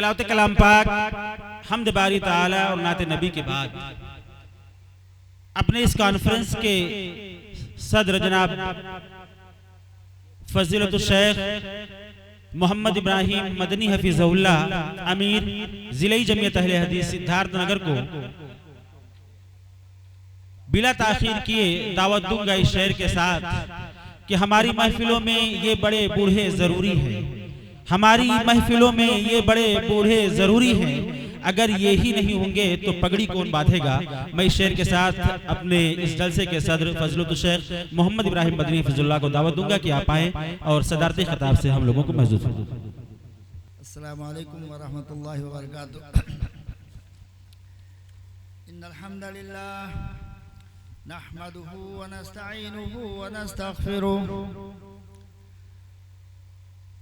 تلاوت کلام پاک، حمد باری تعالی اور نعت نبی کے بعد اپنے اس کانفرنس کے صدر جناب فضیلت الشیخ محمد ابراہیم مدنی حفیظہ اللہ امیر ضلعی جمعیت اہل حدیث سدھارتھ نگر کو بلا تاخیر کیے دعوت دوں گا اس شعر کے ساتھ کہ ہماری محفلوں میں یہ بڑے بوڑھے ضروری ہیں، ہماری محفلوں میں یہ بڑے بوڑھے ضروری ہیں، اگر یہی نہیں ہوں گے تو پگڑی کون باندھے گا۔ میں اس شعر کے ساتھ اپنے اس جلسے کے صدر فضیلت الشیخ محمد ابراہیم مدنی حفیظ اللہ کو دعوت دوں گا کہ آپ آئیں اور صدارتی خطاب سے ہم لوگوں کو محظوظ فرمائیں۔ السلام علیکم ورحمۃ اللہ وبرکاتہ۔ ان الحمد للہ نحمده ونستعینه ونستغفره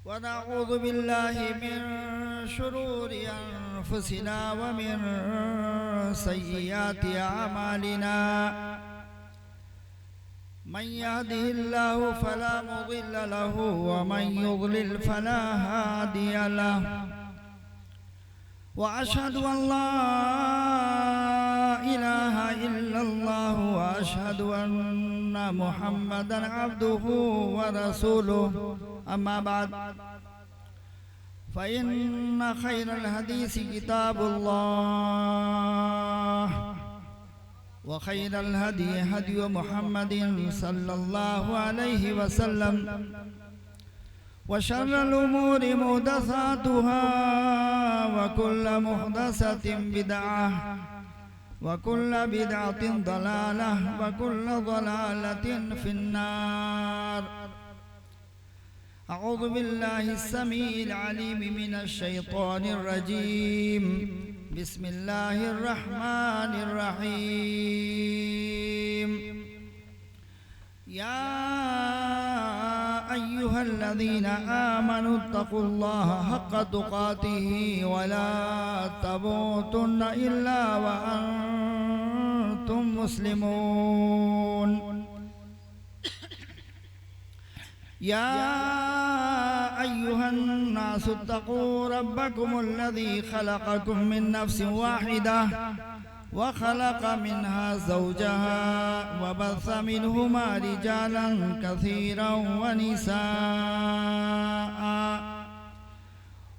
ونعوذ بالله من شرور انفسنا ومن سیئات اعمالنا، من يهده الله فلا مضل له ومن يضلل فلا هادي له، وأشهد أن لا إله إلا الله وأشهد أن محمدا عبده ورسوله، أما بعد فإن خير الحديث كتاب الله وخير الهدي هدي محمد صلى الله عليه وسلم، وشر الأمور محدثاتها وكل محدثة بدعة وكل بدعة ضلالة وكل ضلالة في النار۔ أعوذ بالله السميع العليم من الشيطان الرجيم، بسم الله الرحمن الرحيم۔ يا أيها الذين آمنوا اتقوا الله حق تقاته ولا تموتن إلا وأنتم مسلمون۔ يا أيها الناس اتقوا ربكم الذي خلقكم من نفس واحدة وخلق منها زوجها وبث منهما رجالا كثيرا ونساء،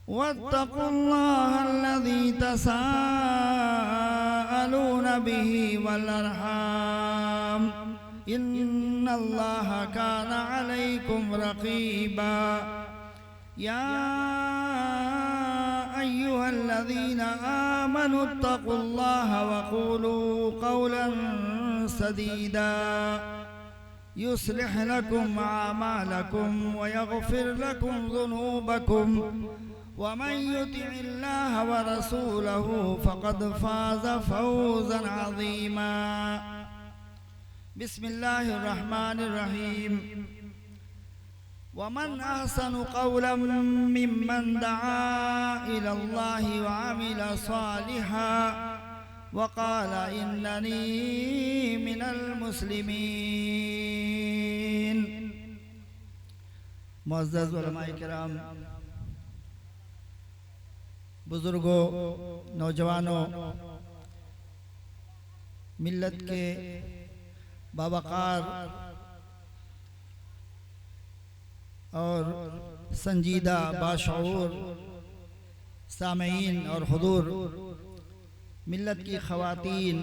واتقوا الله الذي تساءلون به والأرحام، إن الله كان عليكم رقيبا۔ يا أيها الذين آمنوا اتقوا الله وقولوا قولا سديدا يصلح لكم أعمالكم ويغفر لكم ذنوبكم، ومن يطع الله ورسوله فقد فاز فوزا عظيما۔ بسم الله الرحمن الرحيم۔ ومن أحسن قولا ممن دعا إلى الله وعمل صالحا وقال إنني من المسلمين۔ معزز علماء کرام، بزرگوں، نوجوانوں، ملت کے باوقار اور سنجیدہ باشعور سامعین اور حضور، ملت کی خواتین،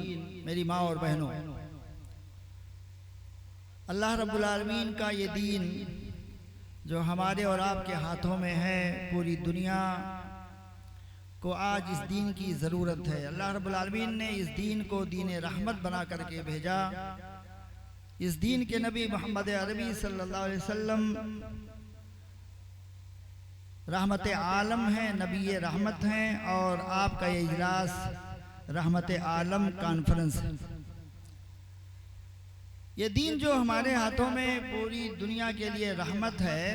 میری ماں اور بہنوں، اللہ رب العالمین کا یہ دین جو ہمارے اور آپ کے ہاتھوں میں ہے، پوری دنیا کو آج اس دین کی ضرورت ہے۔ اللہ رب العالمین نے اس دین کو دین رحمت بنا کر کے بھیجا۔ اس دین کے نبی محمد عربی صلی اللہ علیہ وسلم رحمت عالم ہیں، نبی رحمت ہیں، اور آپ کا یہ اجلاس رحمت عالم کانفرنس ہے۔ یہ دین جو ہمارے ہاتھوں میں پوری دنیا کے لیے رحمت ہے،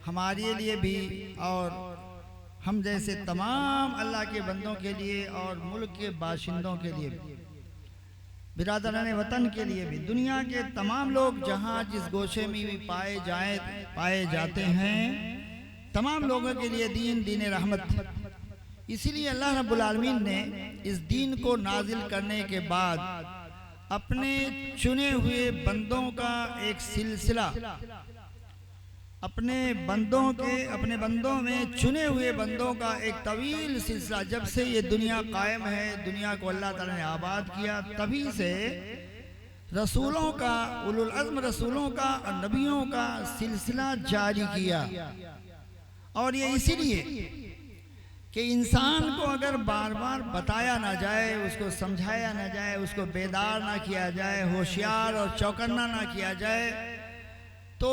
ہمارے لیے بھی اور ہم جیسے تمام اللہ کے بندوں کے لیے اور ملک کے باشندوں کے لیے بھی، برادران وطن کے لیے بھی، دنیا کے تمام لوگ جہاں جس گوشے میں بھی پائے جاتے ہیں، تمام لوگوں کے لیے دین رحمت۔ اسی لیے اللہ رب العالمین نے اس دین کو نازل کرنے کے بعد اپنے چنے ہوئے بندوں کا ایک سلسلہ، اپنے بندوں میں چنے ہوئے بندوں کا ایک طویل سلسلہ، جب سے یہ دنیا قائم ہے، دنیا کو اللہ تعالیٰ نے آباد کیا، تبھی سے رسولوں کا، اولو العزم رسولوں کا اور نبیوں کا سلسلہ جاری کیا۔ اور یہ اسی لیے کہ انسان کو اگر بار بار بتایا نہ جائے، اس کو سمجھایا نہ جائے، اس کو بیدار نہ کیا جائے، ہوشیار اور چوکنا نہ کیا جائے، تو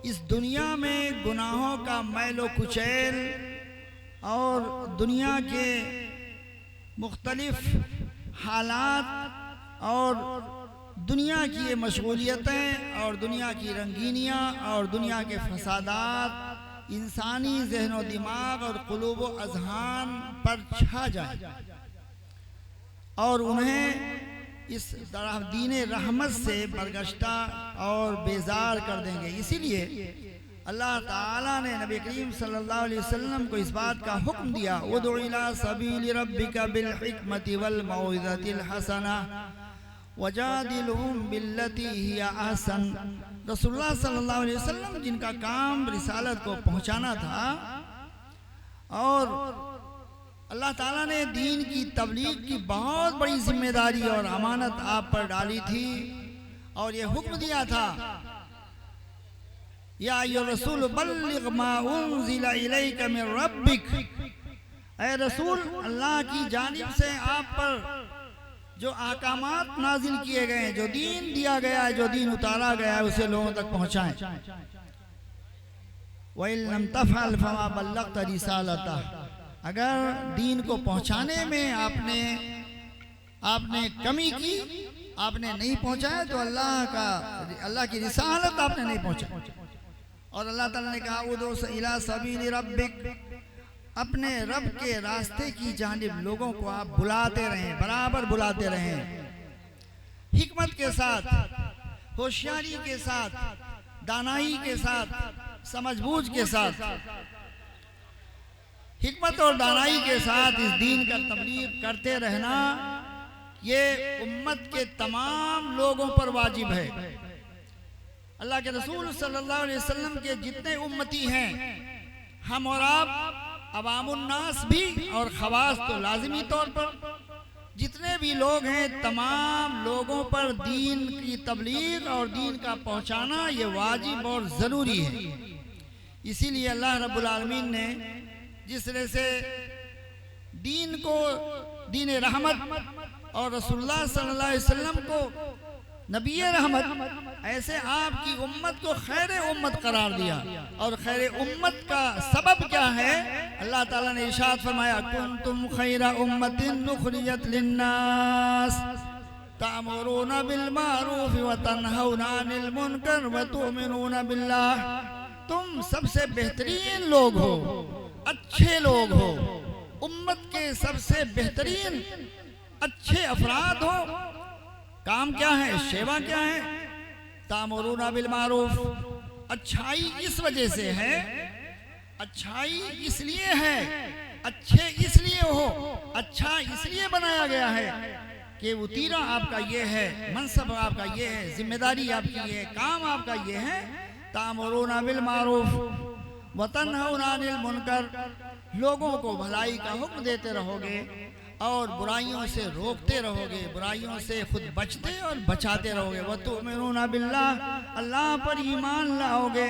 اس دنیا میں گناہوں کا میل و کچیل اور دنیا کے مختلف حالات اور دنیا کی یہ مشغولیتیں اور دنیا کی رنگینیاں اور دنیا کے فسادات انسانی ذہن و دماغ اور قلوب و اذہان پر چھا جائیں اور انہیں اس طرح دین رحمت سے برگشتہ اور بیزار کر دیں گے۔ اسی لیے اللہ تعالیٰ نے نبی کریم صلی اللہ علیہ وسلم کو اس بات کا حکم دیا، ادع الی سبیل ربک بالحکمت والموعظۃ الحسنہ وجادلہم باللتی ہی احسن۔ رسول اللہ صلی اللہ علیہ وسلم جن کا کام رسالت کو پہنچانا تھا، اور اللہ تعالیٰ نے دین کی تبلیغ کی بہت بڑی ذمہ داری اور امانت آپ پر ڈالی تھی، اور یہ حکم دیا تھا، یا ایھا الرسول بلغ ما انزل الیک من ربک، اے رسول اللہ کی جانب سے آپ پر جو احکامات نازل کیے گئے ہیں، جو دین دیا گیا ہے، جو دین اتارا گیا ہے، اسے لوگوں تک پہنچائیں۔ وَإِن لَمْ تَفْعَلْ فَمَا بَلَّغْتَ رِسَالَتَهُ، اگر دین کو پہنچانے میں آپ نے کمی کی، آپ نے نہیں پہنچایا، تو اللہ کی رسالت آپ نے نہیں پہنچایا۔ اور اللہ تعالیٰ نے کہا ادعو الی سبیل ربک، اپنے رب کے راستے کی جانب لوگوں کو آپ بلاتے رہیں، برابر بلاتے رہیں، حکمت کے ساتھ، ہوشیاری کے ساتھ، دانائی کے ساتھ، سمجھ بوجھ کے ساتھ، حکمت اور دانائی کے ساتھ اس دین کا تبلیغ کرتے رہنا، یہ امت کے تمام لوگوں پر واجب ہے۔ اللہ کے رسول صلی اللہ علیہ وسلم کے جتنے امتی ہیں، ہم اور آپ، عوام الناس بھی اور خواص تو لازمی طور پر، جتنے بھی لوگ ہیں، تمام لوگوں پر دین کی تبلیغ اور دین کا پہنچانا یہ واجب اور ضروری ہے۔ اسی لیے اللہ رب العالمین نے جس طرح سے دین رحمت اور رسول اللہ صلی اللہ علیہ وسلم کو نبی رحمت، ایسے آپ کی امت کو خیر امت قرار دیا۔ اور خیر امت کا سبب کیا ہے؟ اللہ تعالیٰ نے ارشاد فرمایا کنتم خیر امت اخرجت للناس تأمرون بالمعروف وتنہون عن المنکر وتؤمنون باللہ، تم سب سے بہترین لوگ ہو، اچھے لوگ ہو، امت کے سب سے بہترین اچھے افراد ہو۔ کام کیا ہے؟ شیوا کیا ہے؟ تامرون بالمعروف، اچھائی اس وجہ سے ہے، اچھائی اس لیے ہے، اچھے اس لیے ہو، اچھا اس لیے بنایا گیا ہے کہ وطیرہ آپ کا یہ ہے، منصب آپ کا یہ ہے، ذمہ داری آپ کی یہ ہے، کام آپ کا یہ ہے، تامرون بالمعروف وتنہون عن المنکر، لوگوں کو بھلائی کا حکم دیتے رہو گے اور برائیوں سے روکتے رہو گے، برائیوں سے خود بچتے اور بچاتے رہو گے۔ وَتُؤْمِنُونَ بِاللَّهِ، اللہ پر ایمان لاؤ گے،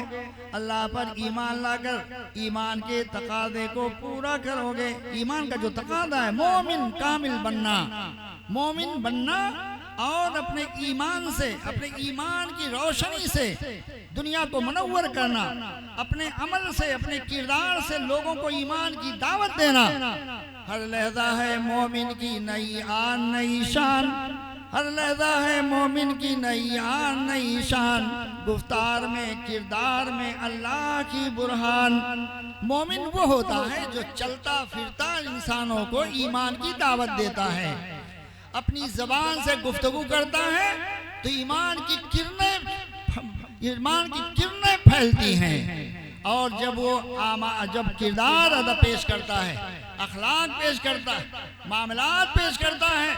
اللہ پر ایمان لا کر ایمان کے تقاضے کو پورا کرو گے۔ ایمان کا جو تقاضا ہے مومن کامل بننا، مومن بننا اور اپنے ایمان سے، اپنے ایمان کی روشنی سے دنیا کو منور کرنا، اپنے عمل سے، اپنے کردار سے لوگوں کو ایمان کی دعوت دینا۔ ہر لحظہ ہے مومن کی نئی آن نئی شان، ہر لحظہ ہے مومن کی نئی آن نئی شان، گفتار میں، کردار میں اللہ کی برہان۔ مومن وہ ہوتا ہے جو چلتا پھرتا انسانوں کو ایمان کی دعوت دیتا ہے، اپنی زبان سے گفتگو کرتا ہے تو ایمان کی کرنیں پھیلتی ہیں، اور جب وہ جب کردار ادا پیش کرتا ہے، اخلاق پیش کرتا ہے، معاملات پیش کرتا ہے،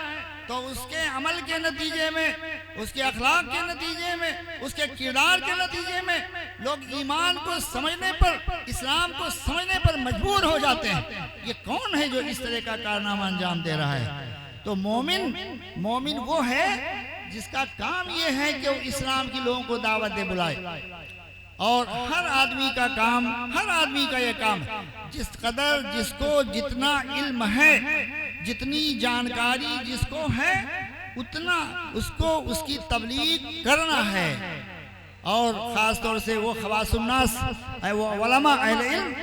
تو اس کے عمل کے نتیجے میں، اس کے اخلاق کے نتیجے میں، اس کے کردار کے نتیجے میں لوگ ایمان کو سمجھنے پر، اسلام کو سمجھنے پر مجبور ہو جاتے ہیں۔ یہ کون ہے جو اس طرح کا کارنامہ انجام دے رہا ہے؟ تو مومن وہ ہے جس کا کام یہ ہے کہ وہ اسلام کی لوگوں کو دعوت دے بلائے، اور ہر آدمی کا کام، ہر آدمی کا یہ کام ہے، جس قدر جس کو جتنا علم ہے، جتنی جانکاری جس کو ہے، اتنا اس کو اس کی تبلیغ کرنا ہے۔ اور خاص طور سے وہ خواص الناس، وہ علماء اہل علم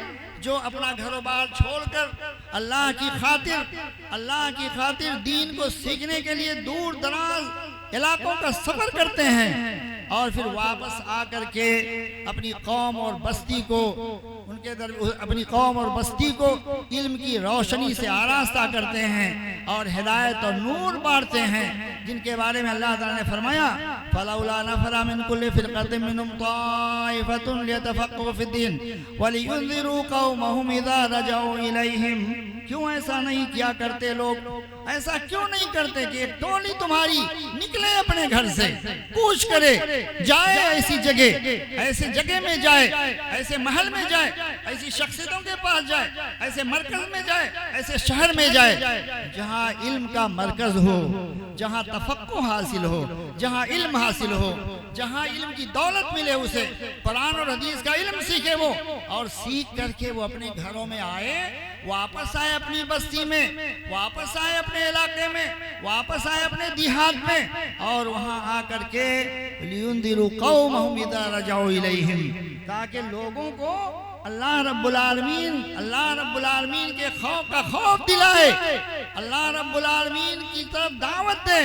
جو اپنا گھر و بار چھوڑ کر اللہ کی خاطر دین کو سیکھنے کے لیے دور دراز علاقوں کا سفر کرتے ہیں، اور پھر واپس آ کر کے اپنی قوم اور بستی کو علم کی روشنی سے آراستہ کرتے ہیں اور ہدایت اور نور بانٹتے ہیں، جن کے بارے میں اللہ تعالیٰ نے فرمایا فَلَوْلَا نَفَرَ مِن كُلِّ فِرْقَةٍ مِّنْهُمْ طَائِفَةٌ لِيَتَفَقَّهُوا فِي الدِّينِ وَلِيُنذِرُوا قَوْمَهُمْ إِذَا رَجَعُوا إِلَيْهِمْ۔ کیوں ایسا نہیں کیا کرتے لوگ؟ ایسا کیوں نہیں کرتے کہ ایک ٹولی تمہاری نکلے اپنے گھر سے، کوچ کرے، جائے ایسی جگہ میں جائے، ایسے محل میں جائے، ایسی شخصیتوں کے پاس جائے، ایسے مرکز میں جائے، ایسے شہر میں جائے جہاں علم کا مرکز ہو، جہاں تفقہ حاصل ہو، جہاں علم حاصل ہو، جہاں علم کی دولت ملے اسے، قرآن اور حدیث کا علم سیکھے وہ، اور سیکھ کر کے وہ اپنے گھروں میں آئے، واپس آئے اپنی بستی میں، واپس آئے اپنے علاقے میں، واپس آئے اپنے دیہات میں، اور وہاں آ کر کے لِيُنذِرُوا قَوْمَهُمْ إِذَا رَجَعُوا إِلَيْهِمْ، تاکہ لوگوں کو اللہ رب العالمین کے خوف کا خوف دلائے، اللہ رب العالمین کی طرف دعوت دے،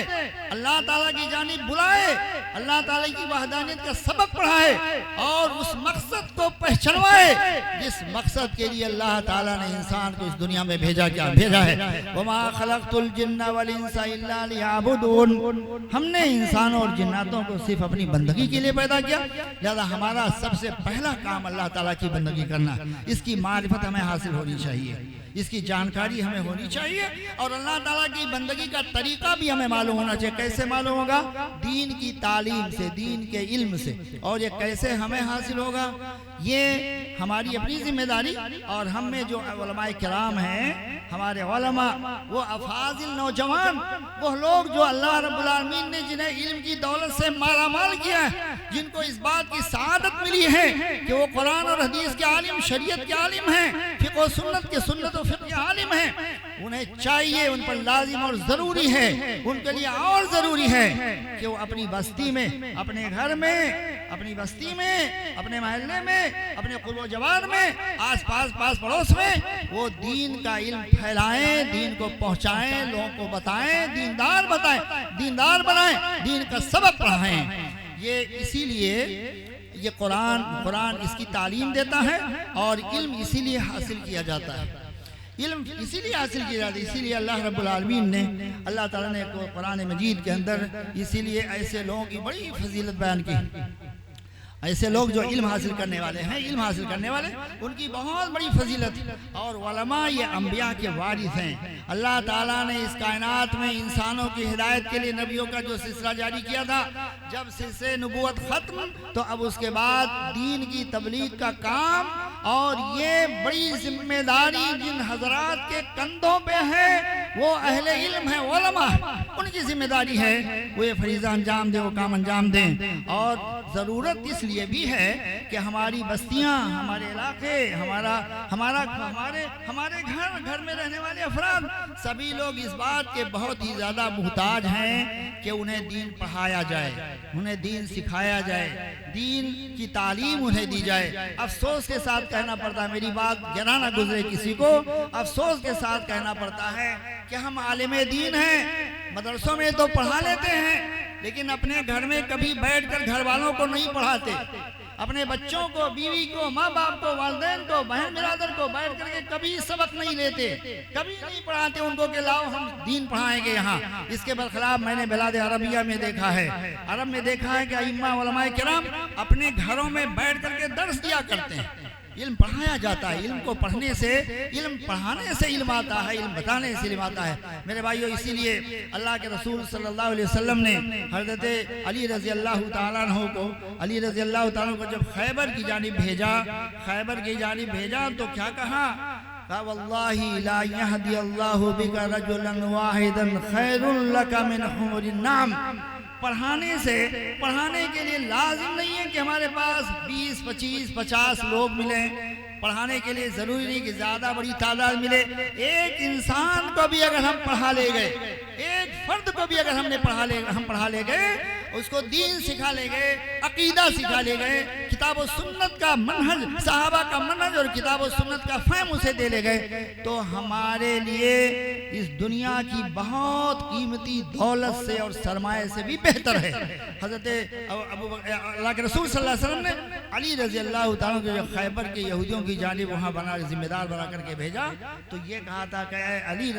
اللہ تعالیٰ کی جانب بلائے، اللہ تعالیٰ کی وحدانیت کا سبق پڑھائے، اور اس مقصد کو پہچنوائے جس مقصد کے لیے اللہ تعالیٰ نے انسان کو اس دنیا میں بھیجا ہے۔ وَمَا خَلَقْتُ الْجِنَّ وَالْإِنسَ إِلَّا لِيَعْبُدُونَ، ہم نے انسانوں اور جناتوں کو صرف اپنی بندگی کے لیے پیدا کیا، لہذا ہمارا سب سے پہلا کام اللہ تعالیٰ کی بندگی کرنا، اس کی معرفت ہمیں حاصل ہونی چاہیے، اس کی جانکاری ہمیں ہونی چاہیے، اور اللہ تعالیٰ کی بندگی کا طریقہ بھی ہمیں معلوم ہونا چاہیے۔ کیسے معلوم ہوگا؟ دین کی تعلیم سے، دین کے علم سے۔ اور یہ کیسے ہمیں حاصل ہوگا؟ یہ ہماری اپنی ذمہ داری، اور ہم میں جو علماء کرام ہیں، ہمارے علماء، وہ افاضل نوجوان، وہ لوگ جو اللہ رب العالمین نے جنہیں علم کی دولت سے مالا مال کیا ہے، جن کو اس بات کی سعادت ملی ہے کہ وہ قرآن اور حدیث کے عالم، شریعت کے عالم ہیں، فقہ و سنت کے سنت و فقہ کے عالم ہیں، انہیں چاہیے، ان پر لازم اور ضروری ہے، ان کے لیے اور ضروری ہے کہ وہ اپنی بستی میں، اپنے گھر میں، اپنی بستی میں، اپنے محلے میں، اپنے قرب و جوار میں، آس پاس پڑوس میں وہ دین کا علم پھیلائیں، دین کو پہنچائیں، لوگوں کو بتائیں، دیندار بنائیں، دین کا سبق پڑھائیں۔ یہ اسی لیے یہ قرآن اس کی تعلیم دیتا ہے، اور علم اسی لیے حاصل کیا جاتا ہے، اسی لیے اللہ رب العالمین نے، اللہ تعالیٰ نے قرآن مجید کے اندر اسی لیے ایسے لوگوں کی بڑی فضیلت بیان کی، ایسے لوگ جو علم حاصل کرنے والے ہیں، ان کی بہت بڑی فضیلت، اور علماء یہ انبیاء کے وارث ہیں۔ اللہ تعالیٰ نے اس کائنات میں انسانوں کی ہدایت کے لیے نبیوں کا جو سلسلہ جاری کیا تھا، جب سلسلے نبوت ختم تو اب اس کے بعد دین کی تبلیغ کا کام، اور یہ بڑی ذمہ داری جن حضرات کے کندھوں پہ ہے، وہ اہل علم ہیں، علماء، ان کی ذمہ داری ہے وہ یہ فریضہ انجام دیں، وہ کام انجام دیں۔ اور ضرورت اس لیے بھی ہے کہ ہماری بستیاں، ہمارے علاقے، ہمارے گھر میں رہنے والے افراد، سبھی لوگ اس بات کے بہت ہی زیادہ محتاج ہیں کہ انہیں دین پڑھایا جائے، انہیں دین سکھایا جائے، دین کی تعلیم انہیں دی جائے۔ افسوس کے ساتھ کہنا پڑتا ہے، میری بات گرا نہ گزرے کسی کو، افسوس کے ساتھ کہنا پڑتا ہے کہ ہم عالم دین ہیں، مدرسوں میں تو پڑھا لیتے ہیں، لیکن اپنے گھر میں کبھی بیٹھ کر گھر والوں کو نہیں پڑھاتے، اپنے بچوں کو، بیوی کو، ماں باپ کو، والدین کو، بہن برادر کو بیٹھ کر کے کبھی سبق نہیں لیتے، کبھی نہیں پڑھاتے ان کو کہ لاؤ ہم دین پڑھائیں گے یہاں۔ اس کے برخلاف میں نے بلاد عربیہ میں دیکھا ہے، عرب میں دیکھا ہے کہ ائمہ علماء کرام اپنے گھروں میں بیٹھ کر کے درس دیا کرتے ہیں، علم پڑھایا جاتا ہے. علم کو پڑھنے سے، علم پڑھانے سے علم آتا ہے، علم بتانے سے علم آتا ہے. میرے بھائیو، اسی لیے اللہ کے رسول صلی اللہ علیہ وسلم نے حضرت علی رضی اللہ تعالیٰ عنہ کو جب خیبر کی جانب بھیجا تو کیا کہا؟ وَاللَّهِ لَا يَهْدِيَ اللَّهُ بِكَ رَجُلًا وَاحِدًا خَيْرٌ لَكَ مِنْ حُمُرِ النَّعَمِ. پڑھانے کے لیے لازم نہیں ہے کہ ہمارے پاس 20 25 50 لوگ ملیں. پڑھانے کے لیے ضروری نہیں کہ زیادہ بڑی تعداد ملے. ایک انسان کو بھی اگر ہم پڑھا لے گئے، ایک فرد کو بھی اگر ہم پڑھا لے گئے، اس کو دین سکھا لے گئے، عقیدہ سکھا لے گئے، کتاب و سنت کا منہج، صحابہ کا منہج اور کتاب و سنت کا فہم اسے دے لے گئے، تو ہمارے لیے اس دنیا کی بہت قیمتی دولت سے اور سرمایہ سے بھی بہتر ہے. حضرت اللہ کے رسول صلی اللہ علیہ وسلم نے علی رضی اللہ تعالیٰ کو جب خیبر کے یہودیوں کی جانب وہاں ذمہ دار بنا کر کے بھیجا تو یہ کہا تھا کہ اے علی،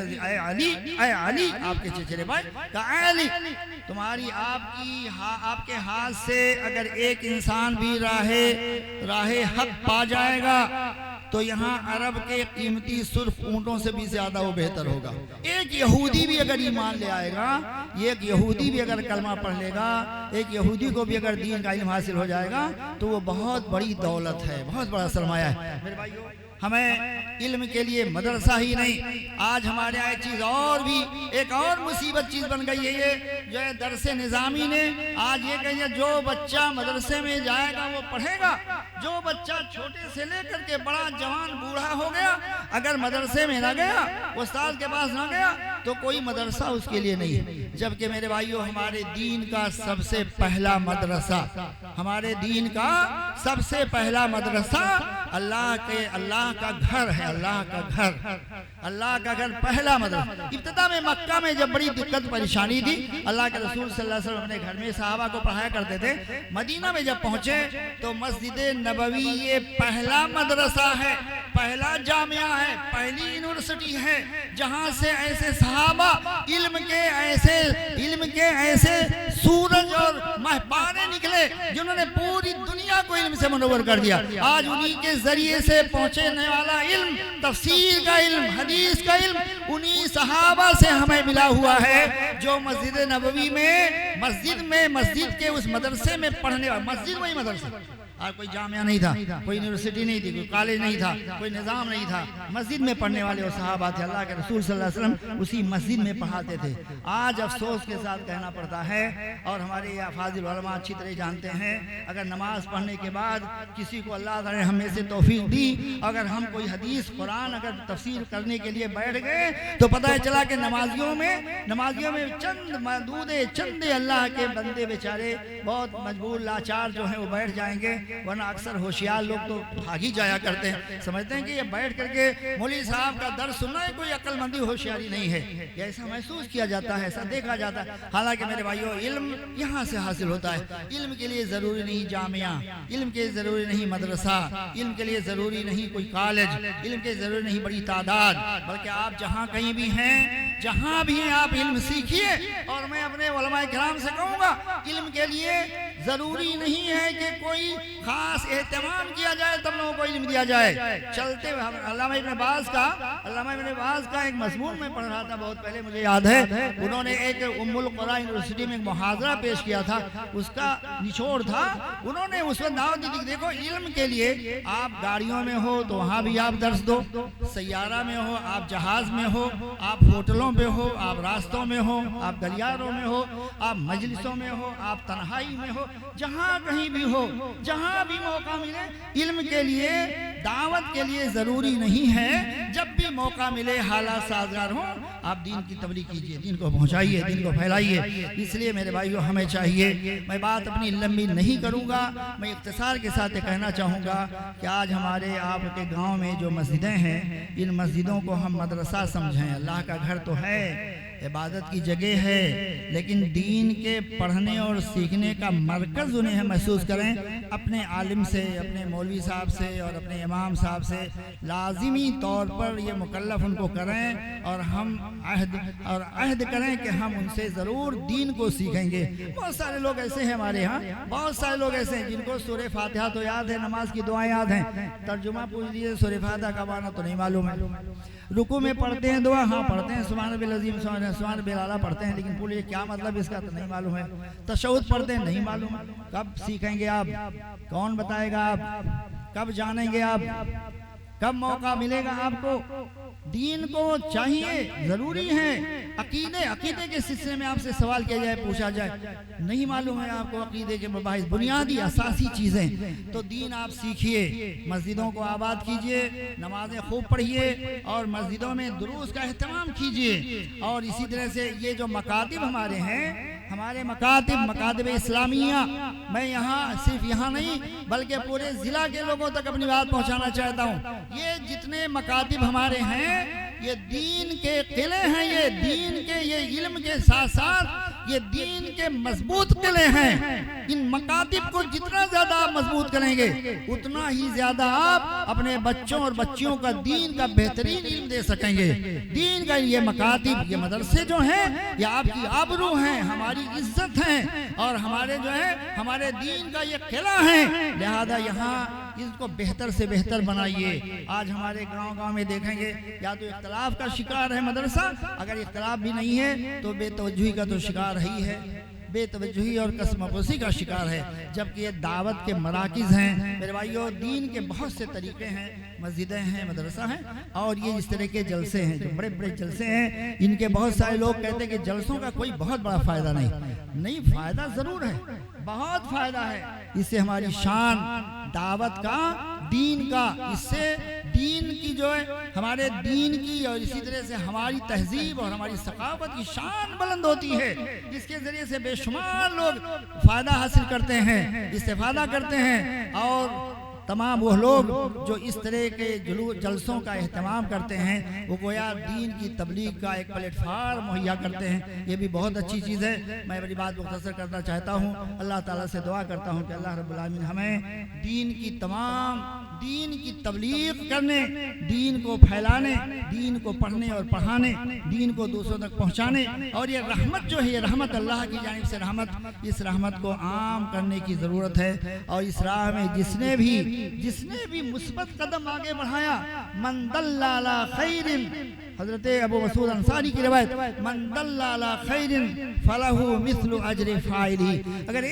آپ کے چچیرے بھائی، کہ اے علی، تمہاری آپ کے ہاتھ سے اگر ایک انسان بھی راہ حق پا جائے گا تو یہاں عرب کے قیمتی سرخ اونٹوں سے بھی زیادہ وہ بہتر ہوگا. ایک یہودی بھی اگر ایمان لے آئے گا، ایک یہودی بھی اگر کلمہ پڑھ لے گا، ایک یہودی کو بھی اگر دین کا علم حاصل ہو جائے گا تو وہ بہت بڑی دولت ہے، بہت بڑا سرمایہ ہے. میرے بھائیو، ہمیں علم کے لیے مدرسہ ہی نہیں، آج ہمارے یہاں ایک اور مصیبت چیز بن گئی ہے. یہ جو ہے درس نظامی نے آج یہ کہیے جو بچہ مدرسے میں جائے گا وہ پڑھے گا. جو بچہ چھوٹے سے لے کر کے بڑا جوان بوڑھا ہو گیا، اگر مدرسے میں نہ گیا، استاد کے پاس نہ گیا تو کوئی مدرسہ اس کے لیے نہیں. جبکہ میرے بھائیو، ہمارے دین کا سب سے پہلا مدرسہ، اللہ کا گھر ہے. اللہ کا گھر پہلا مدرسہ. ابتدا میں مکہ میں جب بڑی دقت پریشانی تھی، اللہ کے رسول صلی اللہ علیہ وسلم اپنے گھر میں صحابہ کو پڑھایا کرتے تھے. مدینہ میں جب پہنچے تو مسجد نبوی یہ پہلا مدرسہ ہے، پہلا جامعہ ہے، پہلی یونیورسٹی ہے جہاں سے ایسے صحابہ علم کے ایسے سورج اور مہپانے نکلے جنہوں نے پوری دنیا کو علم سے منور کر دیا. آج انہی کے ذریعے سے پہنچنے والا علم، تفسیر کا علم، حدیث کا علم انہی صحابہ سے ہمیں ملا ہوا ہے جو مسجد نبوی میں مسجد کے اس مدرسے میں پڑھنے والا. مسجد وہی مدرسہ، کوئی جامعہ نہیں تھا، کوئی یونیورسٹی نہیں تھی، کوئی کالج نہیں تھا، کوئی نظام نہیں تھا. مسجد میں پڑھنے والے وہ صحابہ تھے. اللہ کے رسول صلی اللہ علیہ وسلم اسی مسجد میں پڑھاتے تھے. آج افسوس کے ساتھ کہنا پڑتا ہے، اور ہمارے یہ فاضل علماء اچھی طرح جانتے ہیں، اگر نماز پڑھنے کے بعد کسی کو اللہ تعالی نے ہمیں سے توفیق دی، اگر ہم کوئی حدیث قرآن اگر تفسیر کرنے کے لیے بیٹھ گئے تو پتہ چلا کہ نمازیوں میں چند اللہ کے بندے بیچارے بہت مجبور لاچار جو ہیں وہ بیٹھ جائیں گے. ورنہ اکثر ہوشیار لوگ تو بھاگ ہی جایا کرتے ہیں، سمجھتے ہیں کہ یہ بیٹھ کر کے مولوی صاحب کا درس سننا ہے کوئی عقل مندی ہوشیاری نہیں ہے. یہ ایسا محسوس کیا جاتا ہے، ایسا دیکھا جاتا ہے. حالانکہ میرے بھائیو، علم یہاں سے حاصل ہوتا ہے. علم کے لیے ضروری نہیں جامعہ، علم کے ضروری نہیں مدرسہ، علم کے لیے ضروری نہیں کوئی کالج، علم کے ضروری نہیں بڑی تعداد، بلکہ آپ جہاں کہیں بھی ہیں، جہاں بھی ہیں، آپ علم سیکھیے. اور میں اپنے علماء کرام سے کہوں گا، علم کے لیے ضروری نہیں ہے کہ کوئی خاص اہتمام کیا جائے تب لوگوں کو علم دیا جائے. چلتے علامہ ابن باز کا ایک مضمون میں پڑھ رہا تھا بہت پہلے، مجھے یاد ہے، انہوں نے ایک ام القرى یونیورسٹی میں ایک محاضرہ پیش کیا تھا. اس کا نچوڑ تھا، انہوں نے اس وقت دعوت دی کہ دیکھو، علم کے لیے آپ گاڑیوں میں ہو تو وہاں بھی آپ درس دو، سیارہ میں ہو، آپ جہاز میں ہو، آپ ہوٹلوں پہ ہو، آپ راستوں میں ہو، آپ گلیاروں میں ہو، آپ مجلسوں میں ہو، آپ تنہائی میں ہو، جہاں کہیں بھی ہو، جہاں بھی موقع ملے، علم کے لیے، دعوت کے لیے ضروری نہیں ہے. جب بھی موقع ملے، حالات سازگار ہوں، آپ دین کی تبلیغ کیجئے، دین کو پہنچائیے، دین کو پھیلائیے. اس لیے میرے بھائیو، ہمیں چاہیے، میں بات اپنی لمبی نہیں کروں گا، میں اختصار کے ساتھ کہنا چاہوں گا کہ آج ہمارے آپ کے گاؤں میں جو مسجدیں ہیں، ان مسجدوں کو ہم مدرسہ سمجھیں. اللہ کا گھر تو ہے، عبادت کی جگہ ہے، لیکن دین کے پڑھنے اور سیکھنے کا مرکز انہیں محسوس کریں۔ اپنے عالم سے، اپنے مولوی صاحب سے اور اپنے امام صاحب سے لازمی طور پر یہ مکلف ان کو کریں، اور ہم عہد کریں کہ ہم ان سے ضرور دین کو سیکھیں گے۔ بہت سارے لوگ ایسے ہیں ہمارے ہاں، بہت سارے لوگ ایسے ہیں جن کو سورہ فاتحہ تو یاد ہے، نماز کی دعائیں یاد ہیں، ترجمہ پوچھ لیجیے سورہ فاتحہ کا معنی تو نہیں معلوم ہے۔ رکوع میں پڑھتے ہیں دعا، ہاں پڑھتے ہیں، سبحان ربی العظیم سبحان ربی الاعلیٰ پڑھتے ہیں، لیکن پوچھئے کیا مطلب اس کا تو نہیں معلوم ہے۔ تشہد پڑھتے ہیں، نہیں معلوم۔ کب سیکھیں گے آپ؟ کون بتائے گا آپ؟ کب جانیں گے آپ؟ کب موقع ملے گا آپ کو؟ دین کو چاہیے، ضروری ہے۔ عقیدے کے سلسلے میں آپ سے سوال کیا جائے، پوچھا جائے، نہیں معلوم ہے آپ کو عقیدے کے مباحث، بنیادی اساسی چیزیں، تو دین آپ سیکھیے، مسجدوں کو آباد کیجئے، نمازیں خوب پڑھیے اور مسجدوں میں دروس کا اہتمام کیجئے۔ اور اسی طرح سے یہ جو مکاتب ہمارے ہیں، ہمارے مکاتب اسلامیہ، میں صرف یہاں نہیں بلکہ پورے ضلع کے لوگوں تک اپنی بات پہنچانا چاہتا ہوں۔ یہ جتنے مکاتب ہمارے ہیں یہ دین کے قلعے ہیں، یہ دین کے، یہ علم کے ساتھ ساتھ یہ دین کے مضبوط قلعے ہیں۔ ان مکاتب کو جتنا زیادہ آپ مضبوط کریں گے اتنا ہی زیادہ آپ اپنے بچوں اور بچیوں کا دین کا بہترین علم دے سکیں گے۔ دین کا یہ مکاتب، یہ مدرسے جو ہیں، یہ آپ کی آبرو ہیں، ہماری عزت ہیں، اور ہمارے جو ہے ہمارے دین کا یہ قلعہ ہے، لہذا یہاں اس کو بہتر سے بہتر بنائیے۔ آج ہمارے گاؤں میں دیکھیں گے یا تو اختلاف کا شکار ہے مدرسہ، اگر اختلاف بھی نہیں ہے تو بے توجہی کا تو شکار ہی ہے، بے توجہی اور قسم پرسی کا شکار ہے، جبکہ یہ دعوت کے مراکز ہیں۔ میرے بھائیو، دین کے بہت سے طریقے ہیں، مسجدیں ہیں، مدرسہ ہیں، اور یہ اس طرح کے جلسے ہیں جو بڑے بڑے جلسے ہیں، ان کے بہت سارے لوگ کہتے ہیں کہ جلسوں کا کوئی بہت بڑا فائدہ نہیں، فائدہ ضرور ہے، بہت فائدہ ہے۔ اس سے ہماری شان دعوت کا، دین کا، اس سے دین کی جو ہے ہمارے دین کی اور اسی طرح سے ہماری تہذیب اور ہماری ثقافت کی شان بلند ہوتی ہے۔ اس کے ذریعے سے بے شمار لوگ فائدہ حاصل کرتے ہیں، استفادہ کرتے ہیں، اور تمام وہ لوگ جو اس طرح کے جلسوں کا اہتمام کرتے ہیں وہ گویا دین کی تبلیغ کا ایک پلیٹ فارم مہیا کرتے ہیں۔ یہ بھی بہت اچھی چیز ہے۔ میں اپنی بات مختصر کرنا چاہتا ہوں، اللہ تعالیٰ سے دعا کرتا ہوں کہ اللہ رب العالمین ہمیں دین کی تبلیغ کرنے، دین کو پھیلانے، دین کو پڑھنے اور پڑھانے، دین کو دوسروں تک پہنچانے، اور یہ رحمت جو ہے، یہ رحمت اللہ کی جانب سے رحمت، اس رحمت کو عام کرنے کی ضرورت ہے۔ اور اس راہ میں جس نے بھی مثبت قدم آگے بڑھایا، من دل علی خیر، حضرت ابو مسعود انصاری کی روایت، من دل علی خیر فلہ مثل اجر فاعلہ، اگر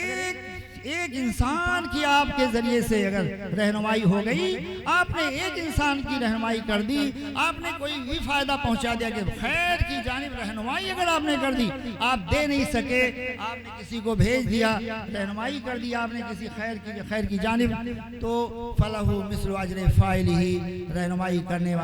ایک انسان کی آپ کے ذریعے سے اگر رہنمائی ہو گئی، آپ نے ایک انسان کی رہنمائی کر دی، آپ نے کوئی بھی فائدہ پہنچا دیا، کہ خیر کی جانب رہنمائی اگر آپ نے کر دی، آپ دے نہیں سکے، آپ نے کسی کو بھیج دیا، رہنمائی کر دی آپ نے کسی خیر کی جانب، تو فلہ مثل اجر فاعلہ، رہنمائی کرنے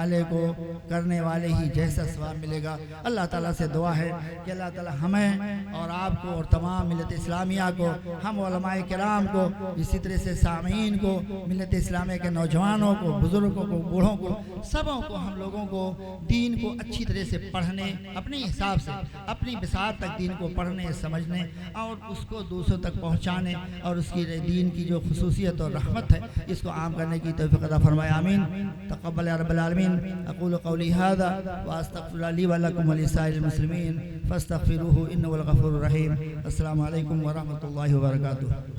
والے ہی جیسا ثواب ملے گا۔ اللہ تعالیٰ سے دعا ہے کہ اللہ تعالیٰ ہمیں اور آپ کو اور تمام ملت اسلامیہ کو، ہم علماء کرام کو، اسی طرح سے سامعین کو، ملت اسلامیہ کے نوجوانوں کو، بزرگوں کو، بوڑھوں کو، سبوں کو، ہم لوگوں کو دین کو اچھی طرح سے پڑھنے، اپنے حساب سے اپنی بساط تک دین کو پڑھنے، سمجھنے اور اس کو دوسروں تک پہنچانے، اور اس کی دین کی جو خصوصیت اور رحمت ہے اس کو عام کرنے کی توفیق عطا فرمائے، آمین۔ تقبل یا رب العالمین۔ اقول قولی ھذا واستغفر لی ولکم ولسائر المسلمین فاستغفروہ انہ هو الغفور الرحیم۔ السلام علیکم ورحمۃ اللہ وبرکاتہ۔